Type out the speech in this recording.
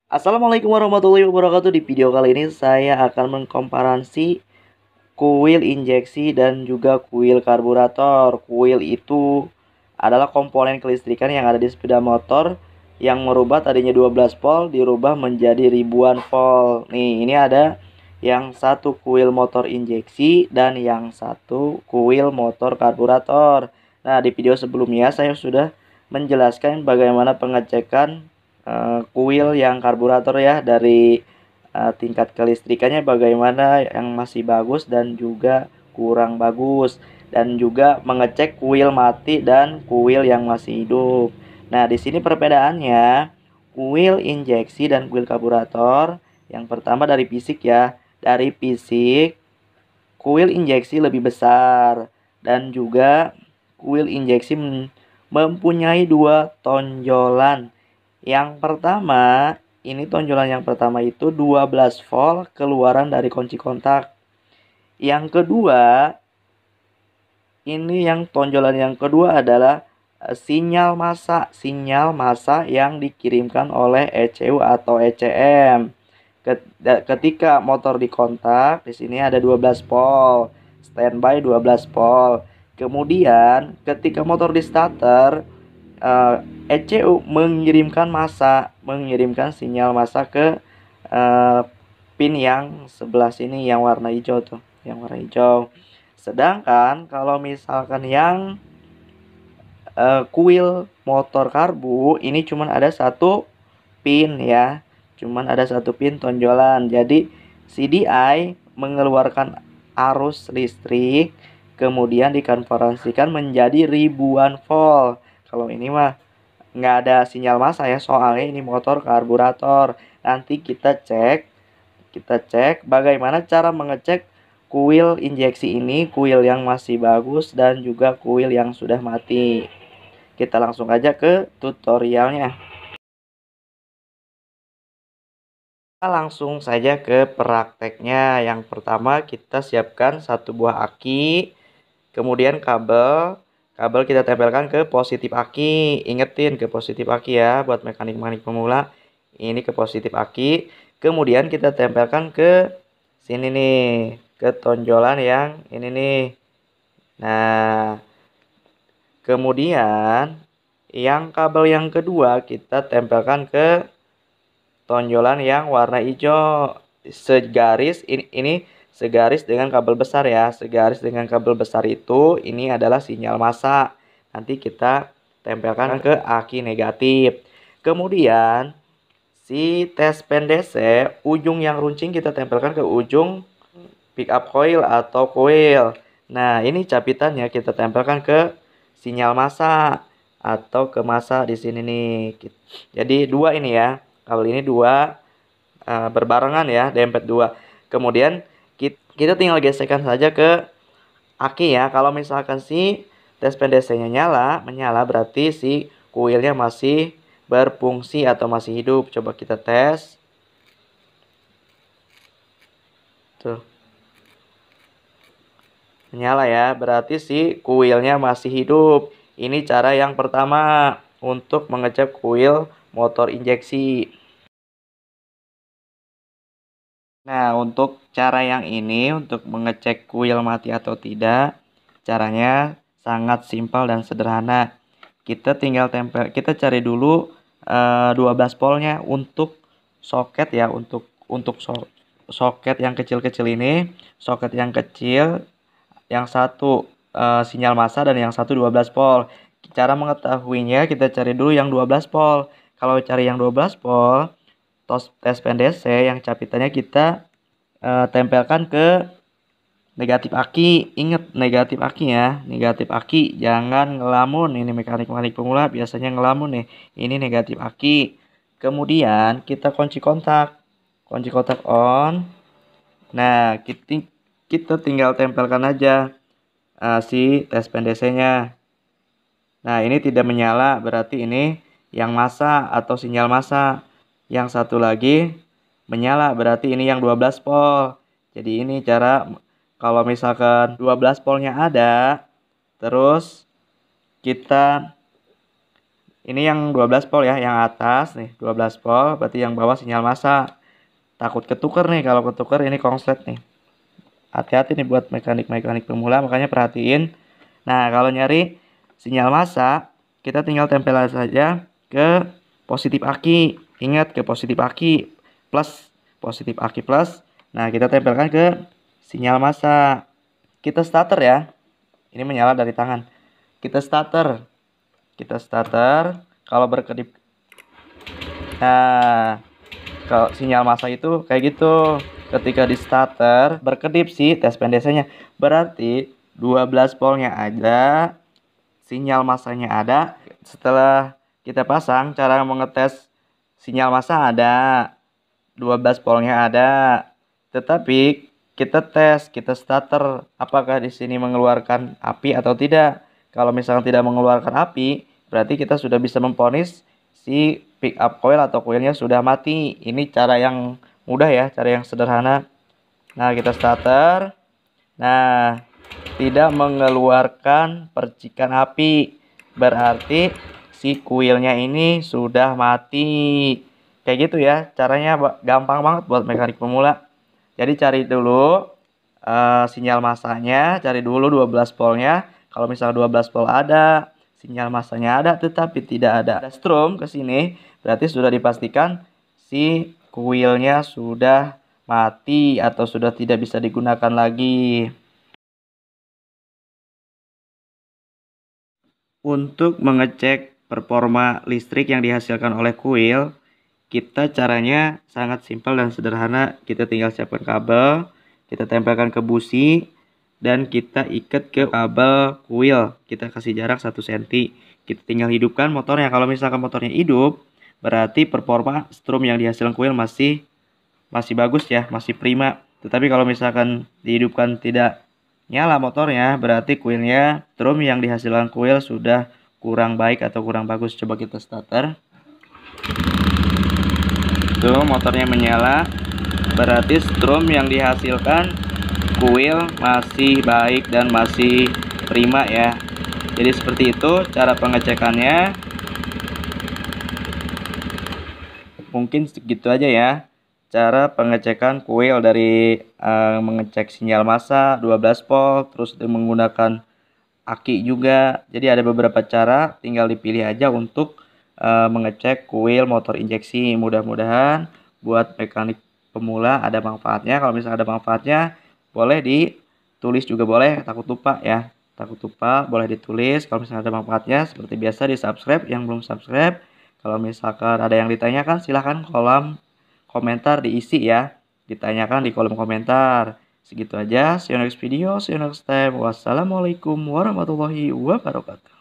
Assalamualaikum warahmatullahi wabarakatuh. Di video kali ini saya akan mengkomparasi kuil injeksi dan juga kuil karburator. Kuil itu adalah komponen kelistrikan yang ada di sepeda motor yang merubah tadinya 12 volt dirubah menjadi ribuan volt. Nih, ini ada yang satu kuil motor injeksi dan yang satu kuil motor karburator. Nah, di video sebelumnya saya sudah menjelaskan bagaimana pengecekan kuil yang karburator ya, dari tingkat kelistrikannya bagaimana, yang masih bagus dan juga kurang bagus, dan juga mengecek kuil mati dan kuil yang masih hidup. Nah, di sini perbedaannya kuil injeksi dan kuil karburator. Yang pertama dari fisik ya. Dari fisik, kuil injeksi lebih besar dan juga kuil injeksi mempunyai dua tonjolan. Yang pertama, ini tonjolan yang pertama itu 12 volt keluaran dari kunci kontak. Yang kedua, ini yang tonjolan yang kedua adalah sinyal massa yang dikirimkan oleh ECU atau ECM. Ketika motor dikontak, di sini ada 12 volt, standby 12 volt. Kemudian ketika motor di starter, ECU mengirimkan sinyal massa ke eh, pin yang sebelah sini yang warna hijau tuh, yang warna hijau. Sedangkan kalau misalkan yang kuil motor karbu ini cuman ada satu pin ya, cuman ada satu pin tonjolan. Jadi CDI mengeluarkan arus listrik kemudian dikonversikan menjadi ribuan volt. Kalau ini mah nggak ada sinyal massa ya, soalnya ini motor karburator. Nanti kita cek bagaimana cara mengecek kuil injeksi ini, kuil yang masih bagus dan juga kuil yang sudah mati. Kita langsung aja ke tutorialnya. Kita langsung saja ke prakteknya. Yang pertama kita siapkan satu buah aki, kemudian kabel. Kabel kita tempelkan ke positif aki. Ingetin ke positif aki ya, buat mekanik-mekanik pemula. Ini ke positif aki. Kemudian kita tempelkan ke sini nih, ke tonjolan yang ini nih. Nah, kemudian yang kabel yang kedua kita tempelkan ke tonjolan yang warna hijau segaris. Ini segaris dengan kabel besar ya, segaris dengan kabel besar itu ini adalah sinyal massa. Nanti kita tempelkan ke aki negatif. Kemudian si tes pen DC, ujung yang runcing kita tempelkan ke ujung pick up coil atau coil. Nah, ini capitannya kita tempelkan ke sinyal massa atau ke massa di sini nih. Jadi dua ini ya. Kabel ini dua berbarengan ya, dempet dua. Kemudian kita tinggal gesekkan saja ke aki ya. Kalau misalkan si tes DC-nya menyala berarti si kuilnya masih berfungsi atau masih hidup. Coba kita tes. Tuh. Menyala ya, berarti si kuilnya masih hidup. Ini cara yang pertama untuk mengecek kuil motor injeksi. Nah, untuk cara yang ini, untuk mengecek kuil mati atau tidak, caranya sangat simpel dan sederhana. Kita tinggal kita cari dulu 12 voltnya untuk soket ya, untuk soket yang kecil-kecil ini, soket yang kecil, yang satu sinyal massa dan yang satu 12 volt. Cara mengetahuinya kita cari dulu yang 12 volt. Kalau cari yang 12 volt, tes PNDC yang capitannya kita tempelkan ke negatif aki. Ingat negatif aki ya, negatif aki. Jangan ngelamun. Ini mekanik-mekanik pemula biasanya ngelamun nih. Ini negatif aki. Kemudian kita kunci kontak. Kunci kontak on. Nah, kita tinggal tempelkan aja si tes pendesenya. Nah, ini tidak menyala, berarti ini yang massa atau sinyal massa. Yang satu lagi menyala, berarti ini yang 12 volt. Jadi ini cara kalau misalkan 12 voltnya ada, terus kita Ini yang 12 volt ya, yang atas nih 12 volt, berarti yang bawah sinyal massa. Takut ketuker nih, kalau ketuker ini konslet nih. Hati-hati nih buat mekanik-mekanik pemula, makanya perhatiin. Nah, kalau nyari sinyal massa, kita tinggal tempel saja ke positif aki. Ingat, ke positif aki plus, positif aki plus. Nah, kita tempelkan ke sinyal massa. Kita starter ya. Ini menyala dari tangan. Kita starter. Kalau berkedip. Nah, kalau sinyal massa itu kayak gitu. Ketika di starter berkedip sih tes pendesanya. Berarti 12 voltnya ada, sinyal massanya ada. Setelah kita pasang, cara mengetes sinyal massa ada, 12 voltnya ada. Tetapi kita tes, kita starter, apakah di sini mengeluarkan api atau tidak. Kalau misalnya tidak mengeluarkan api, berarti kita sudah bisa memvonis si pick up coil atau coilnya sudah mati. Ini cara yang mudah ya, cara yang sederhana. Nah, kita starter. Nah, tidak mengeluarkan percikan api, berarti si kuilnya ini sudah mati. Kayak gitu ya, caranya gampang banget buat mekanik pemula. Jadi cari dulu sinyal massanya, cari dulu 12 voltnya. Kalau misalnya 12 volt ada, sinyal massanya ada, tetapi tidak ada strom ke sini, berarti sudah dipastikan si kuilnya sudah mati atau sudah tidak bisa digunakan lagi. Untuk mengecek performa listrik yang dihasilkan oleh kuil, kita caranya sangat simpel dan sederhana. Kita tinggal siapkan kabel, kita tempelkan ke busi, dan kita ikat ke kabel kuil. Kita kasih jarak 1 cm. Kita tinggal hidupkan motornya. Kalau misalkan motornya hidup, berarti performa strom yang dihasilkan kuil masih bagus ya, masih prima. Tetapi kalau misalkan dihidupkan tidak nyala motornya, berarti kuilnya, strom yang dihasilkan kuil sudah kurang baik atau kurang bagus. Coba kita starter. Tuh, motornya menyala, berarti strom yang dihasilkan kuil masih baik dan masih prima ya. Jadi seperti itu cara pengecekannya. Mungkin segitu aja ya cara pengecekan kuil dari mengecek sinyal massa 12 volt, terus menggunakan aki juga. Jadi ada beberapa cara, tinggal dipilih aja untuk mengecek kuil motor injeksi. Mudah-mudahan buat mekanik pemula ada manfaatnya. Kalau misalnya ada manfaatnya, boleh ditulis juga, boleh, takut lupa ya. Takut lupa boleh ditulis. Kalau misalnya ada manfaatnya, seperti biasa di subscribe yang belum subscribe. Kalau misalkan ada yang ditanyakan, silahkan kolom komentar diisi ya. Ditanyakan di kolom komentar. Segitu aja. See you next video. See you next time. Wassalamualaikum warahmatullahi wabarakatuh.